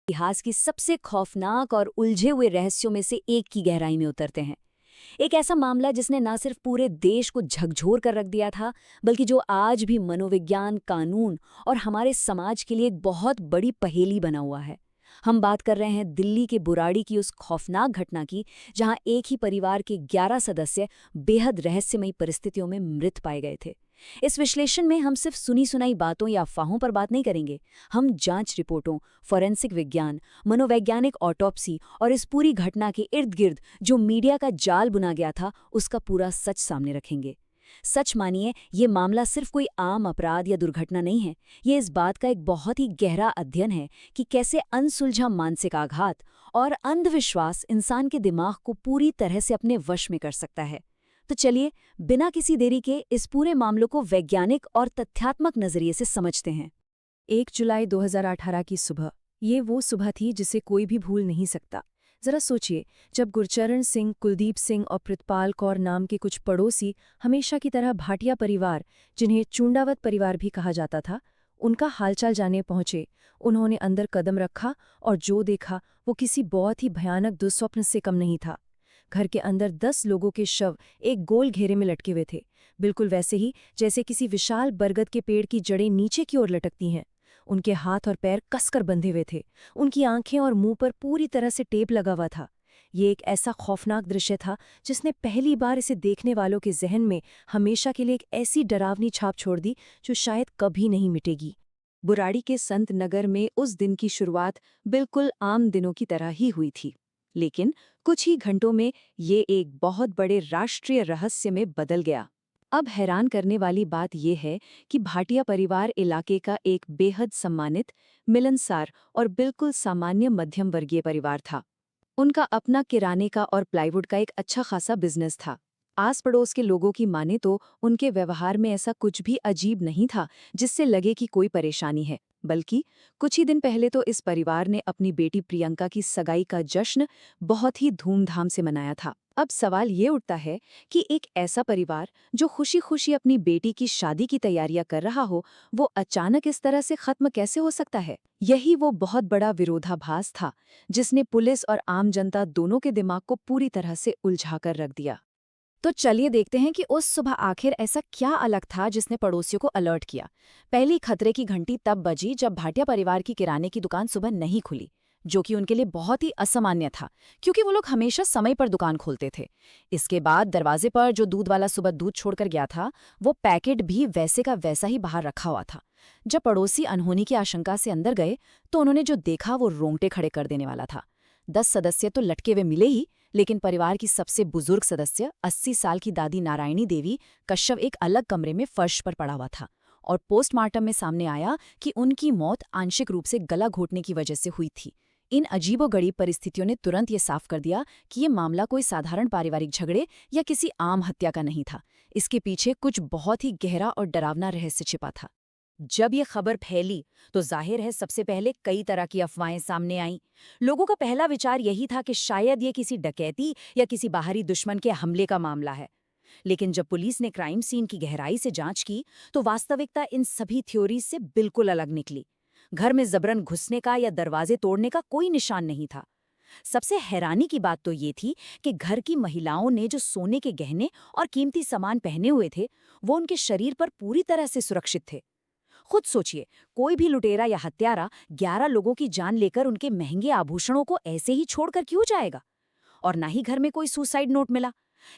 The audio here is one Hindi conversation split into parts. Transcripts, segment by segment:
इतिहास की सबसे खौफनाक और उलझे हुए रहस्यों में से एक की गहराई में उतरते हैं। एक ऐसा मामला जिसने न सिर्फ पूरे देश को झकझोर कर रख दिया था, बल्कि जो आज भी मनोविज्ञान, कानून और हमारे समाज के लिए एक बहुत बड़ी पहेली बना हुआ है। हम बात कर रहे हैं दिल्ली के बुराड़ी की उस खौफनाक घटना की, जहां एक ही परिवार के 11 सदस्य बेहद रहस्यमयी परिस्थितियों में मृत पाए गए थे। इस विश्लेषण में हम सिर्फ सुनी सुनाई बातों या अफवाहों पर बात नहीं करेंगे। हम जांच रिपोर्टों, फोरेंसिक विज्ञान, मनोवैज्ञानिक ऑटोप्सी और इस पूरी घटना के इर्द गिर्द जो मीडिया का जाल बुना गया था, उसका पूरा सच सामने रखेंगे। सच मानिए, ये मामला सिर्फ कोई आम अपराध या दुर्घटना नहीं है। ये इस बात का एक बहुत ही गहरा अध्ययन है कि कैसे अनसुलझा मानसिक आघात और अंधविश्वास इंसान के दिमाग को पूरी तरह से अपने वश में कर सकता है। तो चलिए, बिना किसी देरी के इस पूरे मामले को वैज्ञानिक और तथ्यात्मक नजरिए से समझते हैं। 1 जुलाई 2018 की सुबह। ये वो सुबह थी जिसे कोई भी भूल नहीं सकता। जरा सोचिए, जब गुरचरण सिंह, कुलदीप सिंह और प्रितपाल कौर नाम के कुछ पड़ोसी हमेशा की तरह भाटिया परिवार, जिन्हें चूंडावत परिवार भी कहा जाता था, उनका हालचाल जानने पहुंचे। उन्होंने अंदर कदम रखा और जो देखा वो किसी बहुत ही भयानक दुस्वप्न से कम नहीं था। घर के अंदर 10 लोगों के शव एक गोल घेरे में लटके हुए थे, बिल्कुल वैसे ही जैसे किसी विशाल बरगद के पेड़ की जड़ें नीचे की ओर लटकती हैं। उनके हाथ और पैर कसकर बंधे हुए थे। उनकी आंखें और मुंह पर पूरी तरह से टेप लगा हुआ था। ये एक ऐसा खौफनाक दृश्य था जिसने पहली बार इसे देखने वालों के जहन में हमेशा के लिए एक ऐसी डरावनी छाप छोड़ दी जो शायद कभी नहीं मिटेगी। बुराड़ी के संत नगर में उस दिन की शुरुआत बिल्कुल आम दिनों की तरह ही हुई थी, लेकिन कुछ ही घंटों में ये एक बहुत बड़े राष्ट्रीय रहस्य में बदल गया। अब हैरान करने वाली बात यह है कि भाटिया परिवार इलाके का एक बेहद सम्मानित, मिलनसार और बिल्कुल सामान्य मध्यम वर्गीय परिवार था। उनका अपना किराने का और प्लाईवुड का एक अच्छा खासा बिजनेस था। आस पड़ोस के लोगों की माने तो उनके व्यवहार में ऐसा कुछ भी अजीब नहीं था जिससे लगे कि कोई परेशानी है, बल्कि कुछ ही दिन पहले तो इस परिवार ने अपनी बेटी प्रियंका की सगाई का जश्न बहुत ही धूमधाम से मनाया था। अब सवाल ये उठता है कि एक ऐसा परिवार जो खुशी खुशी अपनी बेटी की शादी की तैयारियां कर रहा हो, वो अचानक इस तरह से खत्म कैसे हो सकता है? यही वो बहुत बड़ा विरोधाभास था जिसने पुलिस और आम जनता दोनों के दिमाग को पूरी तरह से उलझा कर रख दिया। तो चलिए देखते हैं कि उस सुबह आखिर ऐसा क्या अलग था जिसने पड़ोसियों को अलर्ट किया। पहली खतरे की घंटी तब बजी जब भाटिया परिवार की किराने की दुकान सुबह नहीं खुली, जो कि उनके लिए बहुत ही असामान्य था, क्योंकि वो लोग हमेशा समय पर दुकान खोलते थे। इसके बाद दरवाजे पर जो दूध वाला सुबह दूध छोड़कर गया था, वो पैकेट भी वैसे का वैसा ही बाहर रखा हुआ था। जब पड़ोसी अनहोनी की आशंका से अंदर गए तो उन्होंने जो देखा वो रोंगटे खड़े कर देने वाला था। 10 सदस्य तो लटके हुए मिले ही, लेकिन परिवार की सबसे बुजुर्ग सदस्य 80 साल की दादी नारायणी देवी का शव एक अलग कमरे में फर्श पर पड़ा हुआ था। और पोस्टमार्टम में सामने आया कि उनकी मौत आंशिक रूप से गला घोटने की वजह से हुई थी। इन अजीबोगरीब परिस्थितियों ने तुरंत ये साफ कर दिया कि ये मामला कोई साधारण पारिवारिक झगड़े या किसी आम हत्या का नहीं था। इसके पीछे कुछ बहुत ही गहरा और डरावना रहस्य छिपा था। जब ये खबर फैली तो जाहिर है सबसे पहले कई तरह की अफवाहें सामने आईं। लोगों का पहला विचार यही था कि शायद ये किसी डकैती या किसी बाहरी दुश्मन के हमले का मामला है। लेकिन जब पुलिस ने क्राइम सीन की गहराई से जांच की तो वास्तविकता इन सभी थ्योरीज से बिल्कुल अलग निकली। घर में जबरन घुसने का या दरवाजे तोड़ने का कोई निशान नहीं था। सबसे हैरानी की बात तो ये थी कि घर की महिलाओं ने जो सोने के गहने और कीमती सामान पहने हुए थे, वो उनके शरीर पर पूरी तरह से सुरक्षित थे। खुद सोचिए, कोई भी लुटेरा या हत्यारा 11 लोगों की जान लेकर उनके महंगे आभूषणों को ऐसे ही छोड़कर क्यों जाएगा? और ना ही घर में कोई सुसाइड नोट मिला।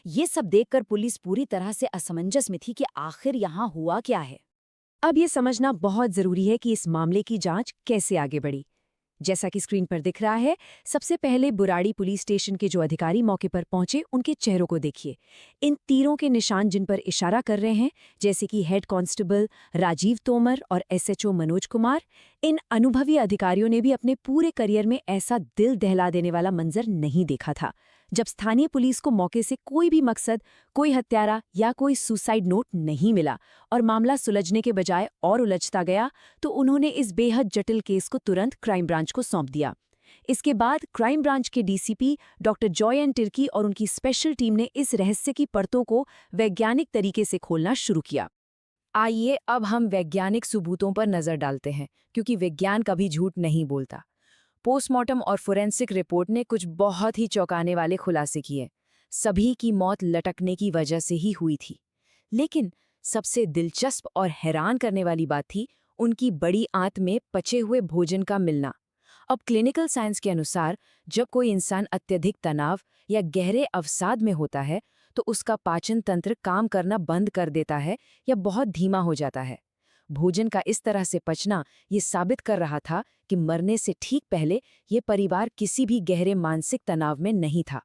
ये सब देखकर पुलिस पूरी तरह से असमंजस में थी कि आखिर यहाँ हुआ क्या है। अब ये समझना बहुत जरूरी है कि इस मामले की जांच कैसे आगे बढ़ी। जैसा कि स्क्रीन पर दिख रहा है, सबसे पहले बुराड़ी पुलिस स्टेशन के जो अधिकारी मौके पर पहुंचे, उनके चेहरों को देखिए। इन तीरों के निशान जिन पर इशारा कर रहे हैं, जैसे कि हेड कांस्टेबल राजीव तोमर और एसएचओ मनोज कुमार, इन अनुभवी अधिकारियों ने भी अपने पूरे करियर में ऐसा दिल दहला देने वाला मंजर नहीं देखा था। जब स्थानीय पुलिस को मौके से कोई भी मकसद, कोई हत्यारा या कोई सुसाइड नोट नहीं मिला और मामला सुलझने के बजाय और उलझता गया, तो उन्होंने इस बेहद जटिल केस को तुरंत क्राइम ब्रांच को सौंप दिया। इसके बाद क्राइम ब्रांच के DCP doctor Joy N Tirkey और उनकी स्पेशल टीम ने इस रहस्य की परतों को वैज्ञानिक तरीके से खोलना शुरू किया। आइए अब हम वैज्ञानिक सबूतों पर नजर डालते हैं, क्योंकि विज्ञान कभी झूठ नहीं बोलता। पोस्टमार्टम और फोरेंसिक रिपोर्ट ने कुछ बहुत ही चौंकाने वाले खुलासे किए। सभी की मौत लटकने की वजह से ही हुई थी। लेकिन सबसे दिलचस्प और हैरान करने वाली बात थी उनकी बड़ी आंत में पचे हुए भोजन का मिलना। अब क्लिनिकल साइंस के अनुसार जब कोई इंसान अत्यधिक तनाव या गहरे अवसाद में होता है तो उसका पाचन तंत्र काम करना बंद कर देता है या बहुत धीमा हो जाता है। भोजन का इस तरह से पचना ये साबित कर रहा था कि मरने से ठीक पहले ये परिवार किसी भी गहरे मानसिक तनाव में नहीं था।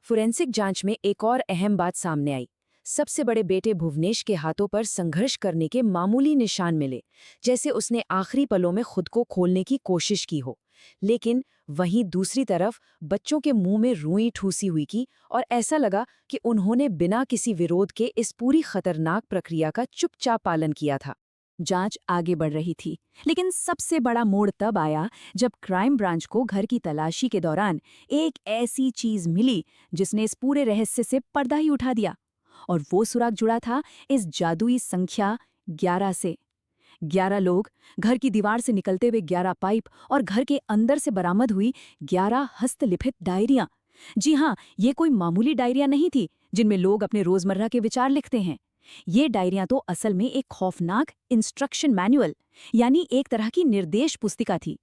फोरेंसिक जांच में एक और अहम बात सामने आई। सबसे बड़े बेटे भुवनेश के हाथों पर संघर्ष करने के मामूली निशान मिले, जैसे उसने आखिरी पलों में खुद को खोलने की कोशिश की हो। लेकिन वहीं दूसरी तरफ बच्चों के मुंह में रुई ठूसी हुई की और ऐसा लगा कि उन्होंने बिना किसी विरोध के इस पूरी खतरनाक प्रक्रिया का चुपचाप पालन किया था। जांच आगे बढ़ रही थी, लेकिन सबसे बड़ा मोड़ तब आया जब क्राइम ब्रांच को घर की तलाशी के दौरान एक ऐसी चीज मिली जिसने इस पूरे रहस्य से पर्दा ही उठा दिया। और वो सुराग जुड़ा था इस जादुई संख्या 11 से। 11 लोग, घर की दीवार से निकलते हुए 11 पाइप और घर के अंदर से बरामद हुई 11 हस्तलिखित डायरियां। जी हाँ, ये कोई मामूली डायरियां नहीं थी जिनमें लोग अपने रोजमर्रा के विचार लिखते हैं। ये डायरियां तो असल में एक खौफनाक इंस्ट्रक्शन मैनुअल, यानी एक तरह की निर्देश पुस्तिका थी।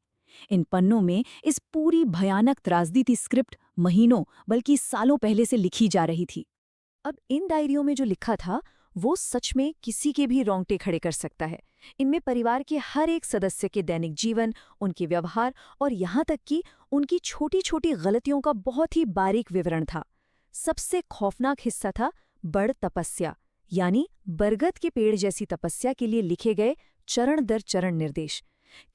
इन पन्नों में इस पूरी भयानक त्रासदी की स्क्रिप्ट महीनों बल्कि सालों पहले से लिखी जा रही थी। अब इन डायरियों में जो लिखा था वो सच में किसी के भी रोंगटे खड़े कर सकता है। इनमें परिवार के हर एक सदस्य के दैनिक जीवन, उनके व्यवहार और यहाँ तक कि उनकी छोटी छोटी गलतियों का बहुत ही बारीक विवरण था। सबसे खौफनाक हिस्सा था बड़ तपस्या, यानी बरगद के पेड़ जैसी तपस्या के लिए लिखे गए चरण दर चरण निर्देश।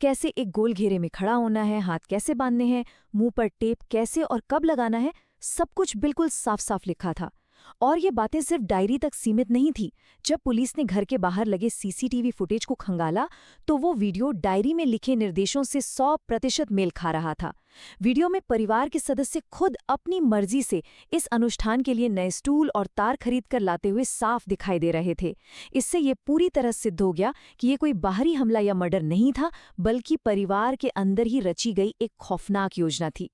कैसे एक गोल घेरे में खड़ा होना है, हाथ कैसे बांधने हैं, मुंह पर टेप कैसे और कब लगाना है, सब कुछ बिल्कुल साफ साफ लिखा था। और ये बातें सिर्फ डायरी तक सीमित नहीं थी। जब पुलिस ने घर के बाहर लगे सीसीटीवी फुटेज को खंगाला तो वो वीडियो डायरी में लिखे निर्देशों से 100% मेल खा रहा था। वीडियो में परिवार के सदस्य खुद अपनी मर्जी से इस अनुष्ठान के लिए नए स्टूल और तार खरीद कर लाते हुए साफ दिखाई दे रहे थे। इससे ये पूरी तरह सिद्ध हो गया कि ये कोई बाहरी हमला या मर्डर नहीं था, बल्कि परिवार के अंदर ही रची गई एक खौफनाक योजना थी।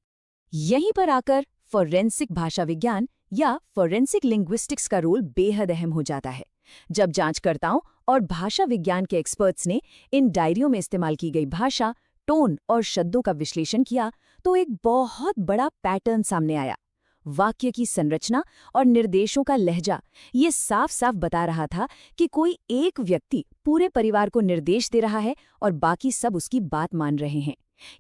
यहीं पर आकर फोरेंसिक भाषा विज्ञान या फोरेंसिक लिंग्विस्टिक्स का रोल बेहद अहम हो जाता है। जब जांचकर्ताओं और भाषा विज्ञान के एक्सपर्ट्स ने इन डायरियों में इस्तेमाल की गई भाषा, टोन और शब्दों का विश्लेषण किया तो एक बहुत बड़ा पैटर्न सामने आया। वाक्य की संरचना और निर्देशों का लहजा ये साफ साफ बता रहा था कि कोई एक व्यक्ति पूरे परिवार को निर्देश दे रहा है और बाकी सब उसकी बात मान रहे हैं।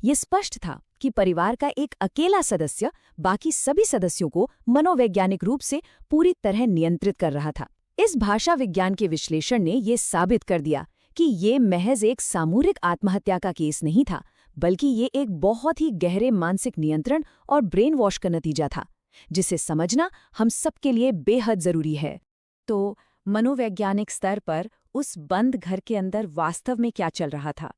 ये स्पष्ट था कि परिवार का एक अकेला सदस्य बाकी सभी सदस्यों को मनोवैज्ञानिक रूप से पूरी तरह नियंत्रित कर रहा था। इस भाषा विज्ञान के विश्लेषण ने ये साबित कर दिया कि ये महज एक सामूहिक आत्महत्या का केस नहीं था, बल्कि ये एक बहुत ही गहरे मानसिक नियंत्रण और ब्रेन वॉश का नतीजा था, जिसे समझना हम सबके लिए बेहद जरूरी है। तो मनोवैज्ञानिक स्तर पर उस बंद घर के अंदर वास्तव में क्या चल रहा था?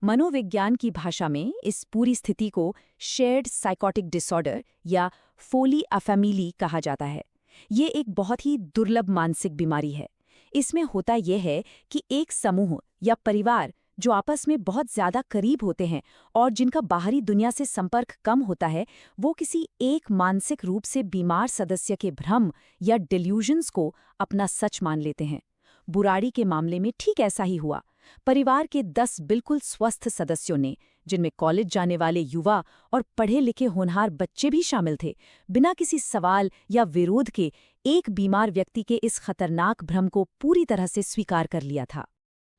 मनोविज्ञान की भाषा में इस पूरी स्थिति को शेयर्ड साइकोटिक डिसऑर्डर या फोली अफैमिली कहा जाता है। ये एक बहुत ही दुर्लभ मानसिक बीमारी है। इसमें होता यह है कि एक समूह या परिवार जो आपस में बहुत ज्यादा करीब होते हैं और जिनका बाहरी दुनिया से संपर्क कम होता है, वो किसी एक मानसिक रूप से बीमार सदस्य के भ्रम या डिल्यूजन्स को अपना सच मान लेते हैं। बुराड़ी के मामले में ठीक ऐसा ही हुआ। परिवार के 10 बिल्कुल स्वस्थ सदस्यों ने, जिनमें कॉलेज जाने वाले युवा और पढ़े लिखे होनहार बच्चे भी शामिल थे, बिना किसी सवाल या विरोध के एक बीमार व्यक्ति के इस खतरनाक भ्रम को पूरी तरह से स्वीकार कर लिया था।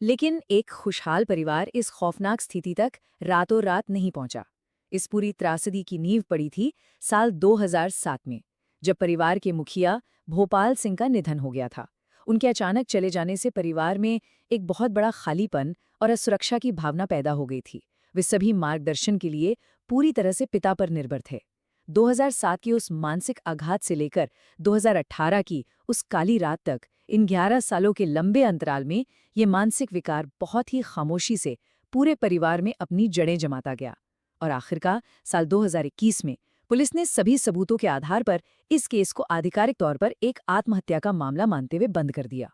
लेकिन एक खुशहाल परिवार इस खौफनाक स्थिति तक रातों रात नहीं पहुंचा। इस पूरी त्रासदी की नींव पड़ी थी साल 2007 में, जब परिवार के मुखिया भोपाल सिंह का निधन हो गया था। उनके अचानक चले जाने से परिवार में एक बहुत बड़ा खालीपन और असुरक्षा की भावना पैदा हो गई थी। वे सभी मार्गदर्शन के लिए पूरी तरह से पिता पर निर्भर थे। 2007 की उस मानसिक आघात से लेकर 2018 की उस काली रात तक, इन 11 सालों के लंबे अंतराल में ये मानसिक विकार बहुत ही खामोशी से पूरे परिवार में अपनी जड़ें जमाता गया। और आखिरकार साल 2021 में पुलिस ने सभी सबूतों के आधार पर इस केस को आधिकारिक तौर पर एक आत्महत्या का मामला मानते हुए बंद कर दिया।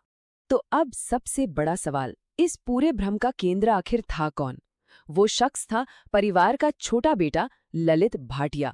तो अब सबसे बड़ा सवाल, इस पूरे भ्रम का केंद्र आखिर था कौन? वो शख्स था परिवार का छोटा बेटा ललित भाटिया।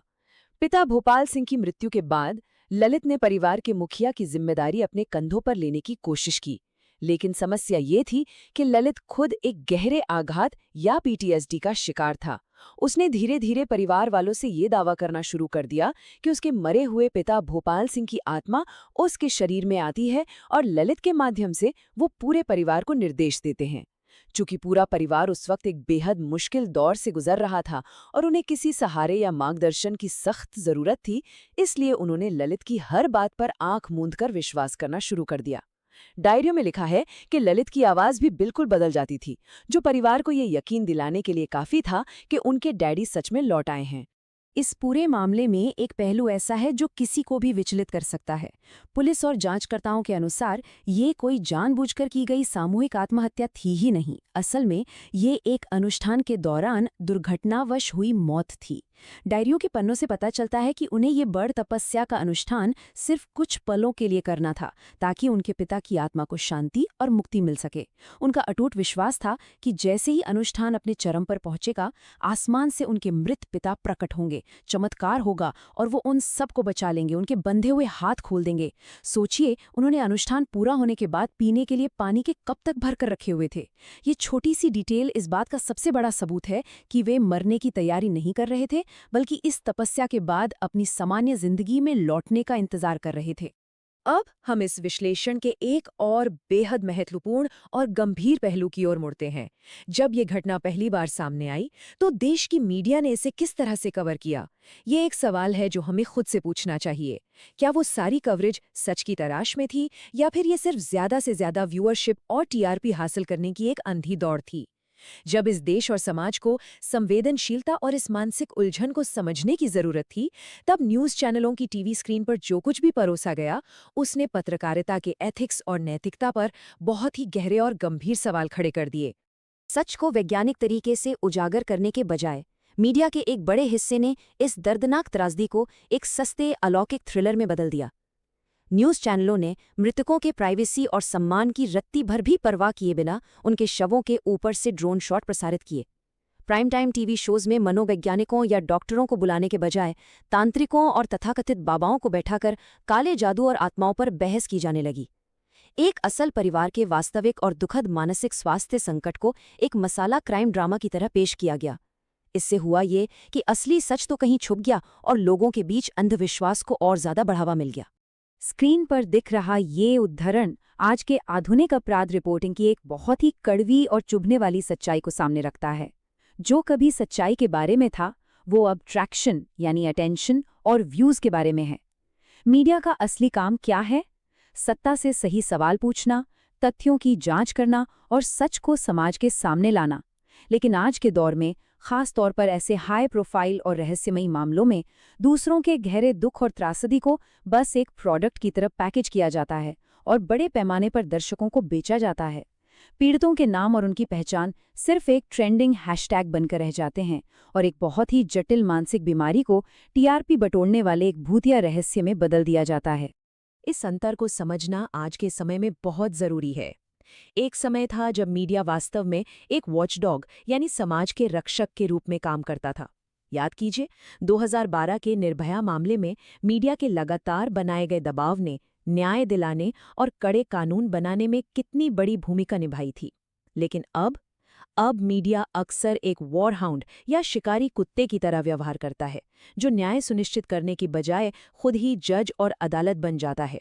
पिता भोपाल सिंह की मृत्यु के बाद ललित ने परिवार के मुखिया की जिम्मेदारी अपने कंधों पर लेने की कोशिश की, लेकिन समस्या ये थी कि ललित खुद एक गहरे आघात या पीटीएसडी का शिकार था। उसने धीरे धीरे परिवार वालों से ये दावा करना शुरू कर दिया कि उसके मरे हुए पिता भोपाल सिंह की आत्मा उसके शरीर में आती है और ललित के माध्यम से वो पूरे परिवार को निर्देश देते हैं। चूंकि पूरा परिवार उस वक्त एक बेहद मुश्किल दौर से गुजर रहा था और उन्हें किसी सहारे या मार्गदर्शन की सख्त जरूरत थी, इसलिए उन्होंने ललित की हर बात पर आंख मूंदकर विश्वास करना शुरू कर दिया। डायरियों में लिखा है कि ललित की आवाज भी बिल्कुल बदल जाती थी, जो परिवार को ये यकीन दिलाने के लिए काफी था कि उनके डैडी सच में लौट आए हैं। इस पूरे मामले में एक पहलू ऐसा है जो किसी को भी विचलित कर सकता है। पुलिस और जांचकर्ताओं के अनुसार ये कोई जानबूझकर की गई सामूहिक आत्महत्या थी ही नहीं। असल में ये एक अनुष्ठान के दौरान दुर्घटनावश हुई मौत थी। डायरियों के पन्नों से पता चलता है कि उन्हें ये बड़ तपस्या का अनुष्ठान सिर्फ कुछ पलों के लिए करना था, ताकि उनके पिता की आत्मा को शांति और मुक्ति मिल सके। उनका अटूट विश्वास था कि जैसे ही अनुष्ठान अपने चरम पर पहुंचेगा, आसमान से उनके मृत पिता प्रकट होंगे, चमत्कार होगा और वो उन सबको बचा लेंगे, उनके बंधे हुए हाथ खोल देंगे। सोचिए, उन्होंने अनुष्ठान पूरा होने के बाद पीने के लिए पानी के कप तक भर कर रखे हुए थे। ये छोटी सी डिटेल इस बात का सबसे बड़ा सबूत है कि वे मरने की तैयारी नहीं कर रहे थे, बल्कि इस तपस्या के बाद अपनी सामान्य जिंदगी में लौटने का इंतजार कर रहे थे। अब हम इस विश्लेषण के एक और बेहद महत्वपूर्ण और गंभीर पहलू की ओर मुड़ते हैं। जब ये घटना पहली बार सामने आई, तो देश की मीडिया ने इसे किस तरह से कवर किया? ये एक सवाल है जो हमें खुद से पूछना चाहिए। क्या वो सारी कवरेज सच की तलाश में थी, या फिर ये सिर्फ ज्यादा से ज्यादा व्यूअरशिप और टीआरपी हासिल करने की एक अंधी दौड़ थी? जब इस देश और समाज को संवेदनशीलता और इस मानसिक उलझन को समझने की जरूरत थी, तब न्यूज चैनलों की टीवी स्क्रीन पर जो कुछ भी परोसा गया, उसने पत्रकारिता के एथिक्स और नैतिकता पर बहुत ही गहरे और गंभीर सवाल खड़े कर दिए। सच को वैज्ञानिक तरीके से उजागर करने के बजाय मीडिया के एक बड़े हिस्से ने इस दर्दनाक त्रासदी को एक सस्ते अलौकिक थ्रिलर में बदल दिया। न्यूज़ चैनलों ने मृतकों के प्राइवेसी और सम्मान की रत्ती भर भी परवाह किए बिना उनके शवों के ऊपर से ड्रोन शॉट प्रसारित किए। प्राइम टाइम टीवी शोज में मनोवैज्ञानिकों या डॉक्टरों को बुलाने के बजाय तांत्रिकों और तथाकथित बाबाओं को बैठाकर काले जादू और आत्माओं पर बहस की जाने लगी। एक असल परिवार के वास्तविक और दुखद मानसिक स्वास्थ्य संकट को एक मसाला क्राइम ड्रामा की तरह पेश किया गया। इससे हुआ ये कि असली सच तो कहीं छुप गया और लोगों के बीच अंधविश्वास को और ज्यादा बढ़ावा मिल गया। स्क्रीन पर दिख रहा ये उद्धरण आज के आधुनिक अपराध रिपोर्टिंग की एक बहुत ही कड़वी और चुभने वाली सच्चाई को सामने रखता है। जो कभी सच्चाई के बारे में था, वो अब ट्रैक्शन यानी अटेंशन और व्यूज के बारे में है। मीडिया का असली काम क्या है? सत्ता से सही सवाल पूछना, तथ्यों की जांच करना और सच को समाज के सामने लाना। लेकिन आज के दौर में, खास तौर पर ऐसे हाई प्रोफाइल और रहस्यमयी मामलों में, दूसरों के गहरे दुख और त्रासदी को बस एक प्रोडक्ट की तरह पैकेज किया जाता है और बड़े पैमाने पर दर्शकों को बेचा जाता है। पीड़ितों के नाम और उनकी पहचान सिर्फ एक ट्रेंडिंग हैशटैग बनकर रह जाते हैं और एक बहुत ही जटिल मानसिक बीमारी को टीआरपी बटोरने वाले एक भूतिया रहस्य में बदल दिया जाता है। इस अंतर को समझना आज के समय में बहुत जरूरी है। एक समय था जब मीडिया वास्तव में एक वॉचडॉग यानी समाज के रक्षक के रूप में काम करता था। याद कीजिए, 2012 के निर्भया मामले में मीडिया के लगातार बनाए गए दबाव ने न्याय दिलाने और कड़े कानून बनाने में कितनी बड़ी भूमिका निभाई थी। लेकिन अब मीडिया अक्सर एक वॉरहाउंड या शिकारी कुत्ते की तरह व्यवहार करता है, जो न्याय सुनिश्चित करने की बजाय खुद ही जज और अदालत बन जाता है।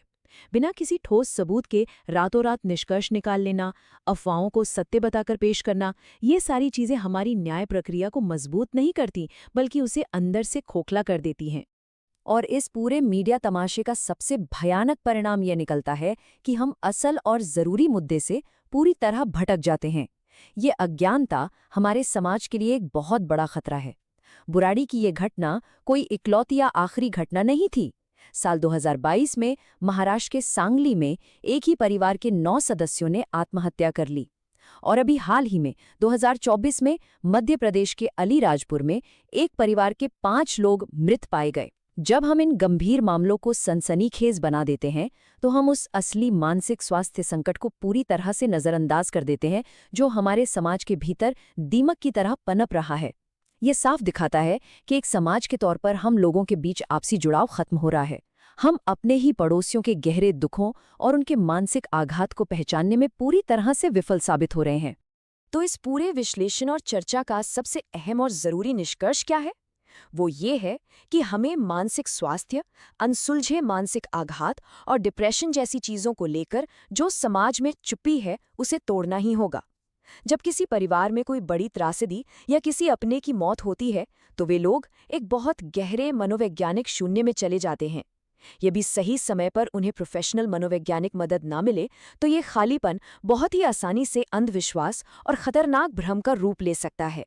बिना किसी ठोस सबूत के रातों रात निष्कर्ष निकाल लेना, अफवाहों को सत्य बताकर पेश करना, ये सारी चीजें हमारी न्याय प्रक्रिया को मजबूत नहीं करती, बल्कि उसे अंदर से खोखला कर देती हैं। और इस पूरे मीडिया तमाशे का सबसे भयानक परिणाम यह निकलता है कि हम असल और जरूरी मुद्दे से पूरी तरह भटक जाते हैं। ये अज्ञानता हमारे समाज के लिए एक बहुत बड़ा खतरा है। बुराड़ी की ये घटना कोई इकलौती या आखिरी घटना नहीं थी। साल 2022 में महाराष्ट्र के सांगली में एक ही परिवार के 9 सदस्यों ने आत्महत्या कर ली। और अभी हाल ही में 2024 में मध्य प्रदेश के अलीराजपुर में एक परिवार के 5 लोग मृत पाए गए। जब हम इन गंभीर मामलों को सनसनीखेज बना देते हैं, तो हम उस असली मानसिक स्वास्थ्य संकट को पूरी तरह से नज़रअंदाज कर देते हैं, जो हमारे समाज के भीतर दीमक की तरह पनप रहा है। ये साफ दिखाता है कि एक समाज के तौर पर हम लोगों के बीच आपसी जुड़ाव खत्म हो रहा है। हम अपने ही पड़ोसियों के गहरे दुखों और उनके मानसिक आघात को पहचानने में पूरी तरह से विफल साबित हो रहे हैं। तो इस पूरे विश्लेषण और चर्चा का सबसे अहम और जरूरी निष्कर्ष क्या है? वो ये है कि हमें मानसिक स्वास्थ्य, अनसुलझे मानसिक आघात और डिप्रेशन जैसी चीजों को लेकर जो समाज में चुप्पी है, उसे तोड़ना ही होगा। जब किसी परिवार में कोई बड़ी त्रासदी या किसी अपने की मौत होती है, तो वे लोग एक बहुत गहरे मनोवैज्ञानिक शून्य में चले जाते हैं। ये भी सही समय पर उन्हें प्रोफेशनल मनोवैज्ञानिक मदद ना मिले तो ये खालीपन बहुत ही आसानी से अंधविश्वास और खतरनाक भ्रम का रूप ले सकता है।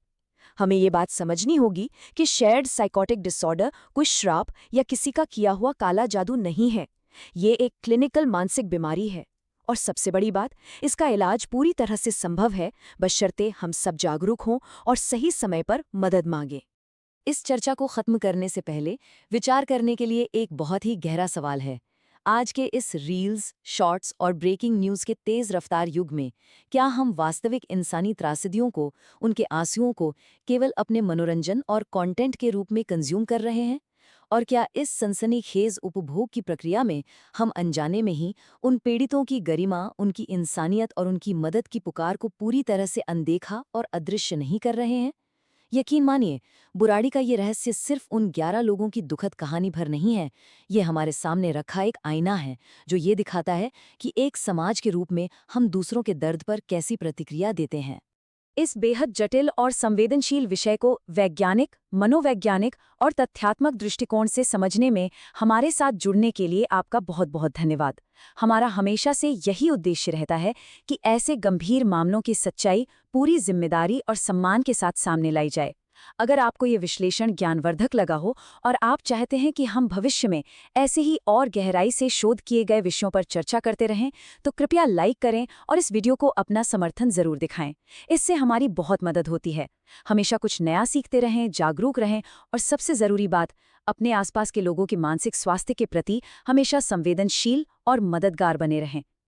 हमें ये बात समझनी होगी कि शेयर्ड साइकोटिक डिसऑर्डर कोई श्राप या किसी का किया हुआ काला जादू नहीं है। ये एक क्लिनिकल मानसिक बीमारी है और सबसे बड़ी बात, इसका इलाज पूरी तरह से संभव है, बशर्ते हम सब जागरूक हों और सही समय पर मदद मांगें। इस चर्चा को खत्म करने से पहले विचार करने के लिए एक बहुत ही गहरा सवाल है। आज के इस रील्स, शॉर्ट्स और ब्रेकिंग न्यूज़ के तेज़ रफ्तार युग में क्या हम वास्तविक इंसानी त्रासदियों को, उनके आंसुओं को केवल अपने मनोरंजन और कंटेंट के रूप में कंज्यूम कर रहे हैं? और क्या इस सनसनीखेज उपभोग की प्रक्रिया में हम अनजाने में ही उन पीड़ितों की गरिमा, उनकी इंसानियत और उनकी मदद की पुकार को पूरी तरह से अनदेखा और अदृश्य नहीं कर रहे हैं? यकीन मानिए, बुराड़ी का ये रहस्य सिर्फ उन 11 लोगों की दुखद कहानी भर नहीं है। ये हमारे सामने रखा एक आईना है जो ये दिखाता है कि एक समाज के रूप में हम दूसरों के दर्द पर कैसी प्रतिक्रिया देते हैं। इस बेहद जटिल और संवेदनशील विषय को वैज्ञानिक, मनोवैज्ञानिक और तथ्यात्मक दृष्टिकोण से समझने में हमारे साथ जुड़ने के लिए आपका बहुत बहुत धन्यवाद। हमारा हमेशा से यही उद्देश्य रहता है कि ऐसे गंभीर मामलों की सच्चाई पूरी जिम्मेदारी और सम्मान के साथ सामने लाई जाए। अगर आपको ये विश्लेषण ज्ञानवर्धक लगा हो और आप चाहते हैं कि हम भविष्य में ऐसे ही और गहराई से शोध किए गए विषयों पर चर्चा करते रहें, तो कृपया लाइक करें और इस वीडियो को अपना समर्थन जरूर दिखाएं। इससे हमारी बहुत मदद होती है। हमेशा कुछ नया सीखते रहें, जागरूक रहें और सबसे ज़रूरी बात, अपने आसपास के लोगों के मानसिक स्वास्थ्य के प्रति हमेशा संवेदनशील और मददगार बने रहें।